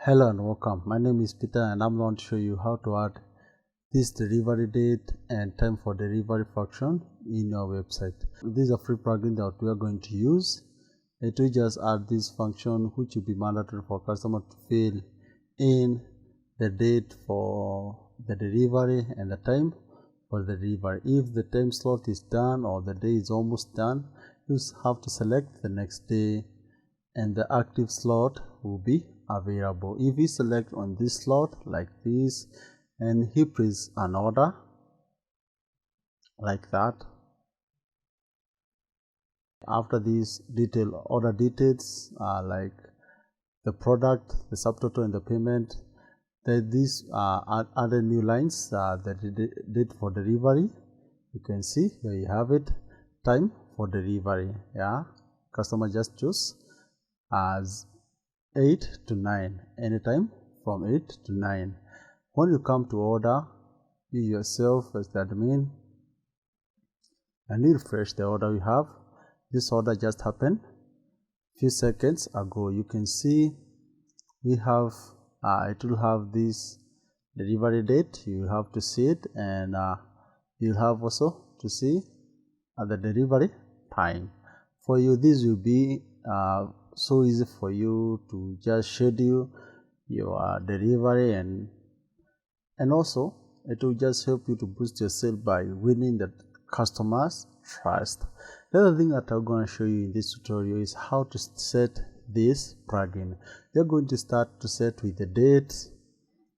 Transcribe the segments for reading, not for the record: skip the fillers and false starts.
Hello and welcome. My name is Peter and I'm going to show you how to add this delivery date and time for delivery function in your website. This is a free plugin that we are going to use. It will just add this function which will be mandatory for customer to fill in the date for the delivery and the time for the delivery. If the time slot is done or the day is almost done, you just have to select the next day and the active slot will be available. If we select on this slot like this and he press an order like that, after these order details like the product, the subtotal and the payment, then these other new lines, the date for delivery, you can see here you have it, time for delivery. Customer just choose as 8 to 9, anytime from 8 to 9. When you come to order, you yourself as the admin, and you refresh the order you have. This order just happened few seconds ago. You can see we have it will have this delivery date. You have to see it, and you'll have also to see the delivery time. For you, this will be so easy for you to just schedule your delivery, and also it will just help you to boost yourself by winning the customers' trust. The other thing that I'm going to show you in this tutorial is how to set this plugin. You're going to start to set with the date,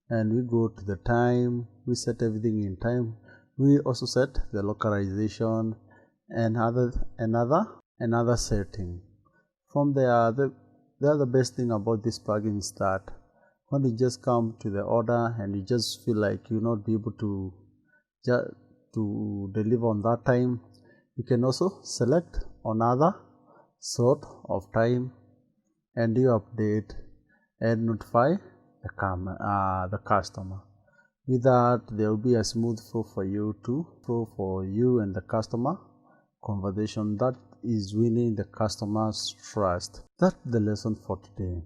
and we go to the time, we set everything in time. We also set the localization and another setting. From there, the other best thing about this plugin is that when you just come to the order and you just feel like you'll not be able to deliver on that time, you can also select another sort of time and do update and notify the customer. With that, there will be a smooth flow for you and the customer conversation that is winning the customer's trust. That's the lesson for today.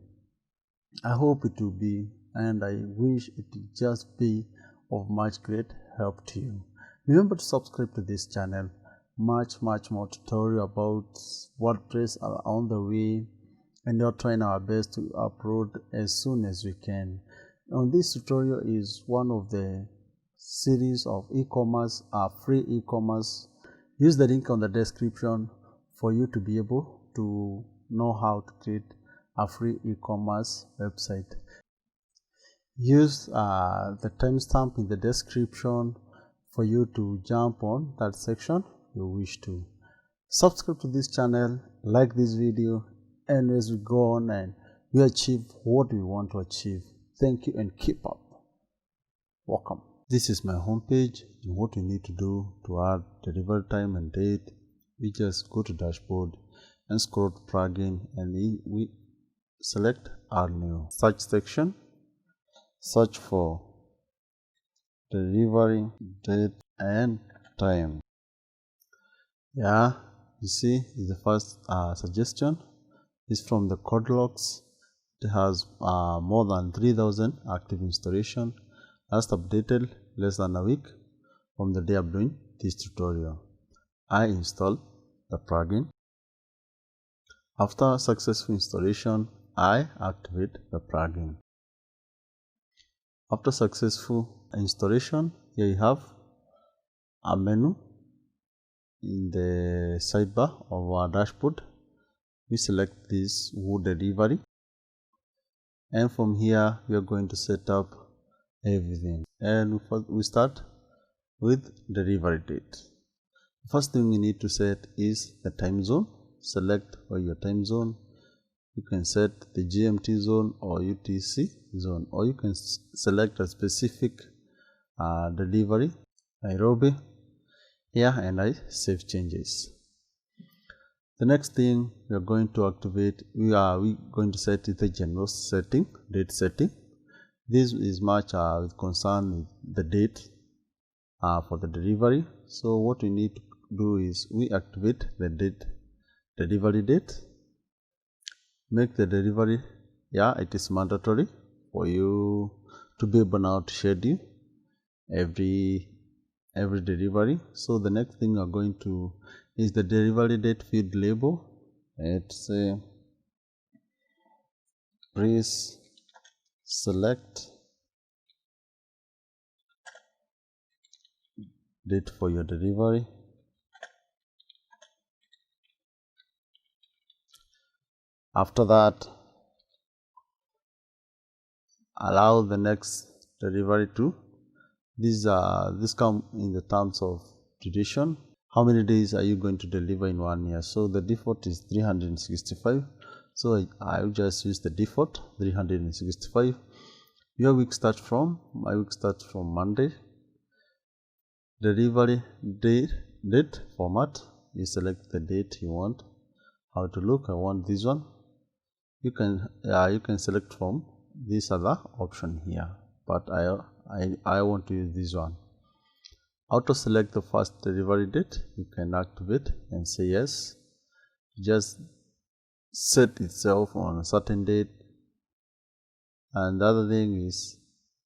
I hope it will be, and I wish it will just be of much great help to you. Remember to subscribe to this channel. Much more tutorial about WordPress are on the way, and we are trying our best to upload as soon as we can. This tutorial is one of the series of e-commerce, free e-commerce. Use the link on the description for you to be able to know how to create a free e-commerce website. Use the timestamp in the description for you to jump on that section you wish to. Subscribe to this channel, like this video, and as we go on and we achieve what we want to achieve. Thank you and keep up. Welcome. This is my homepage, and what you need to do to add delivery time and date, we just go to dashboard and scroll to plugin, and we select add new. Search section, search for delivery date and time. You see the first suggestion is from the Codelocks. It has more than 3000 active installation. Last updated less than a week from the day I'm doing this tutorial. I install the plugin. After successful installation, I activate the plugin. After successful installation, here you have a menu in the sidebar of our dashboard. We select this Wood Delivery, and from here we are going to set up everything, and we start with delivery date. The first thing we need to set is the time zone. Select your time zone. You can set the GMT zone or UTC zone, or you can select a specific delivery, Nairobi. And I save changes. The next thing we are going to activate, we are going to set the general setting, date setting. This is much with concern with the date for the delivery. So what we need to do is we activate the delivery date, make the delivery, it is mandatory for you to be able now to schedule every delivery. So the next thing we are going to is the delivery date field label. Let's say please select date for your delivery. After that, allow the next delivery to this come in the terms of duration. How many days are you going to deliver in 1 year? So the default is 365. So I will just use the default 365. Your week starts from, my week starts from Monday. Delivery date format, you select the date you want. How to look, I want this one. You can select from this other option here, but I want to use this one. Auto select the first delivery date, you can activate and say yes. Just set itself on a certain date. And the other thing is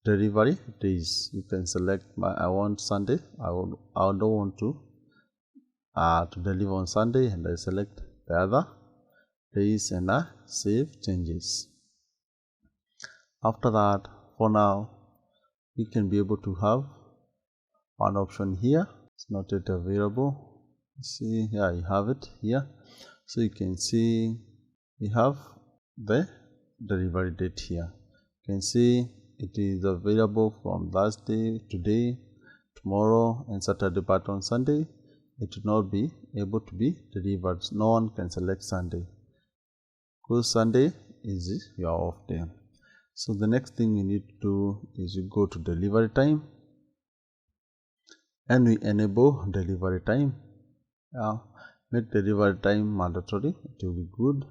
delivery days. You can select I want Sunday. I don't want to deliver on Sunday, and I select the other days and I save changes. After that, for now, we can be able to have one option here. It's not yet available. See here, you have it here. So you can see we have the delivery date here. You can see it is available from Thursday, today, tomorrow, and Saturday, but on Sunday it will not be able to be delivered. No one can select Sunday because Sunday is your off day. So the next thing we need to do is you go to delivery time and we enable delivery time. Make delivery time mandatory, it will be good.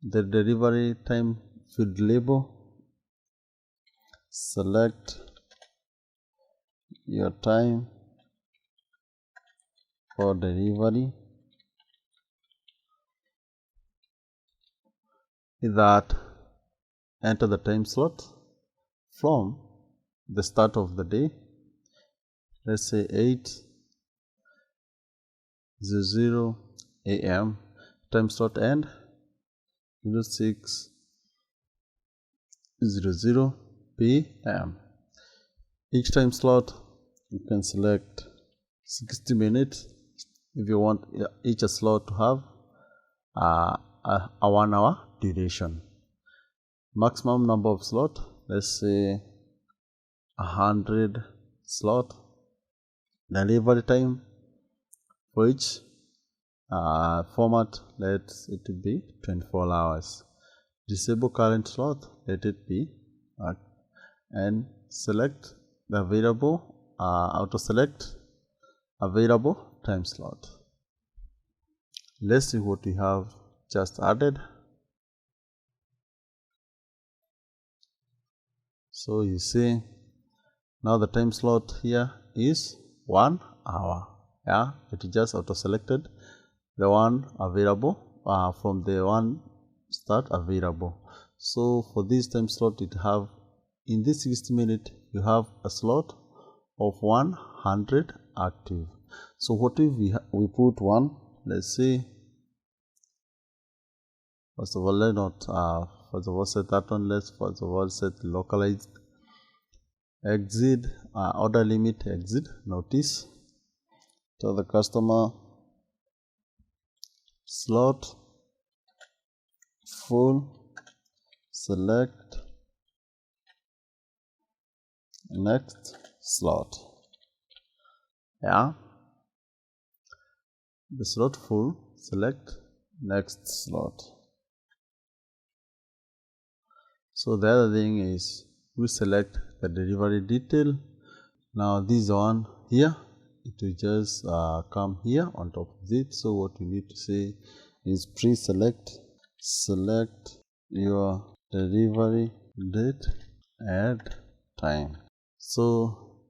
The delivery time field label, select your time for delivery. That enter the time slot from the start of the day. Let's say 8:00 a.m. time slot and 06:00 p.m. Each time slot you can select 60 minutes if you want each slot to have a 1 hour duration. Maximum number of slot, let's say 100 slot. Delivery time for each format, let it be 24 hours. Disable current slot, let it be and select the available auto select available time slot. Let's see what we have just added. So you see now the time slot here is 1 hour. It just auto selected the one available from the one start available. So for this time slot, it have in this 60 minutes you have a slot of 100 active. So what if we put one, let's see, first of all, let not first of all set that one. Let's first of all set localized exit order limit exit notice to the customer slot full, select next slot. The slot full, select next slot. So the other thing is we select the delivery detail. Now this one here, it will just come here on top of it. So what we need to say is pre-select, select your delivery date and time. So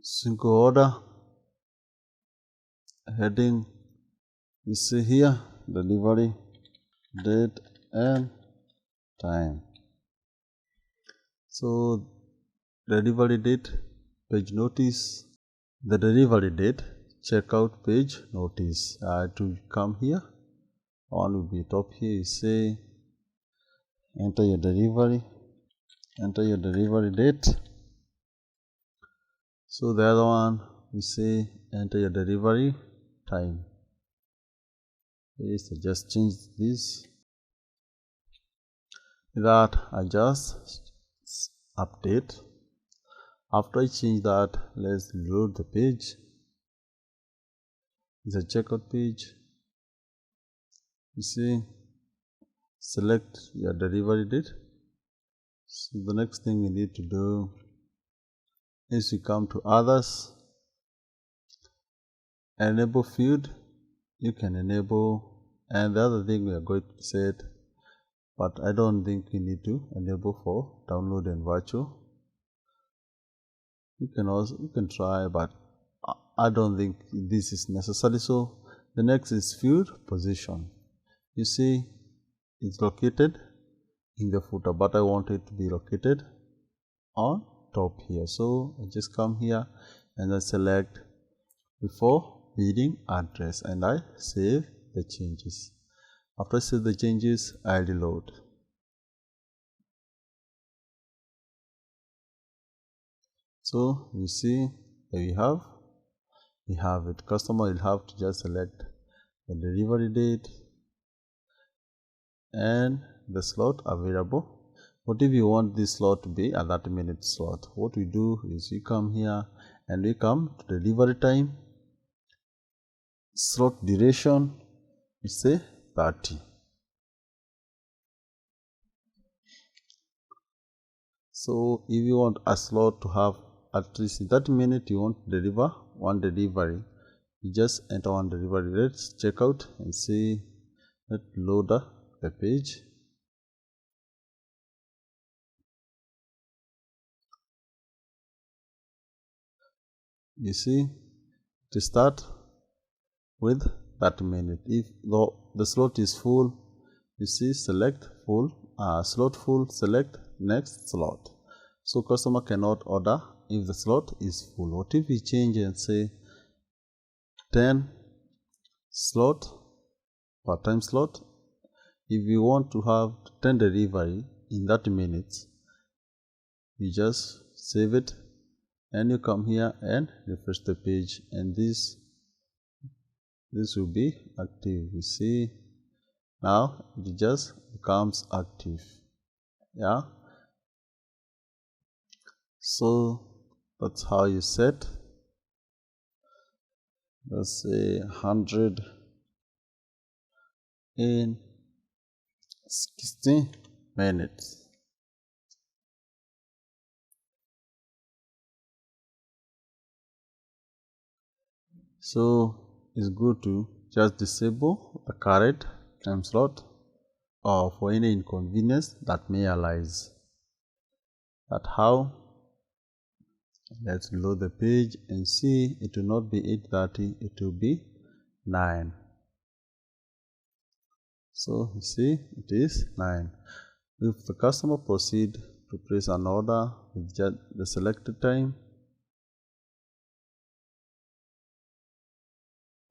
single order heading, you see here delivery date and time. So delivery date, page notice, the delivery date, checkout page notice. To come here, one will be top here. You say enter your delivery date. So the other one we say enter your delivery time. Okay, so just change this. That I just update. After I change that, let's load the page. It's a checkout page. You see, select your delivery date. So the next thing we need to do is we come to others, enable field. You can enable, and the other thing we are going to set, but I don't think we need to enable for download and virtual. You can try, but I don't think this is necessary. So the next is field position. You see, it's located in the footer, but I want it to be located on top here. So I just come here and I select before billing address and I save the changes. After I save the changes, I reload. So you see, here we have it. Customer will have to just select the delivery date and the slot available. What if you want this slot to be a 30-minute slot? What we do is we come here and we come to delivery time, slot duration, we say 30. So if you want a slot to have at least 30 minutes, you want to deliver one delivery, you just enter one delivery. Let's check out and see. Let's load the page. You see, to start with 30 minutes. If the slot is full, you see, select full, slot full, select next slot. So customer cannot order if the slot is full. What if we change and say 10 slot, part-time slot? If you want to have 10 delivery in 30 minutes, you just save it and you come here and refresh the page, and this will be active. You see, now it just becomes active. Yeah, so that's how you set, let's say 100 in 60 minutes. So it's good to just disable the current time slot or for any inconvenience that may arise. That's how. Let's load the page and see, it will not be 8:30, it will be 9. So you see, it is 9. If the customer proceed to place an order with just the selected time,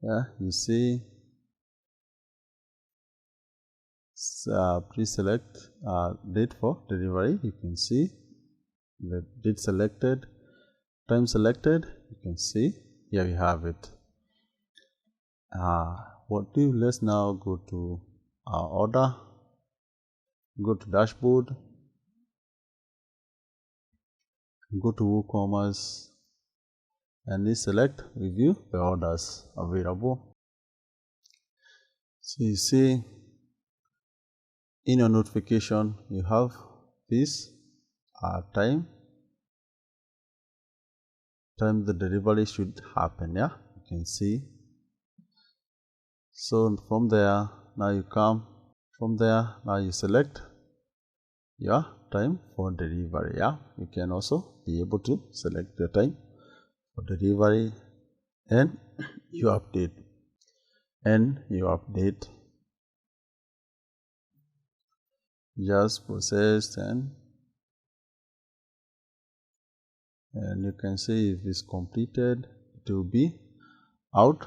yeah, you see, pre-select date for delivery. You can see the date selected, time selected. You can see here we have it. Let's now go to our order, go to dashboard, go to WooCommerce, and we select review the orders available. So you see in your notification you have this time the delivery should happen. Yeah, you can see. So from there, now you come from there, now you select your time for delivery. Yeah, you can also be able to select the time for delivery and you update just processed and and you can see if it's completed, it will be out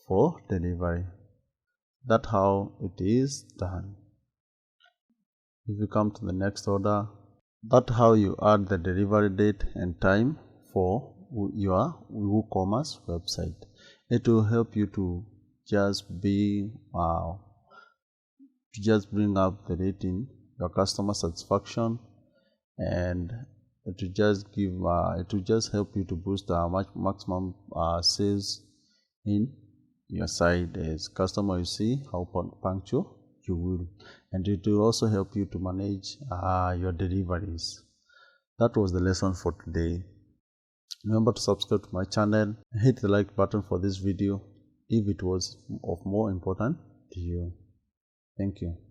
for delivery. That's how it is done. If you come to the next order, that's how you add the delivery date and time for your WooCommerce website. It will help you to just bring up the rating, your customer satisfaction, and it will just help you to boost maximum sales in your site. As customer, you see how punctual you will, and it will also help you to manage your deliveries. That was the lesson for today. Remember to subscribe to my channel and hit the like button for this video if it was of more importance to you. Thank you.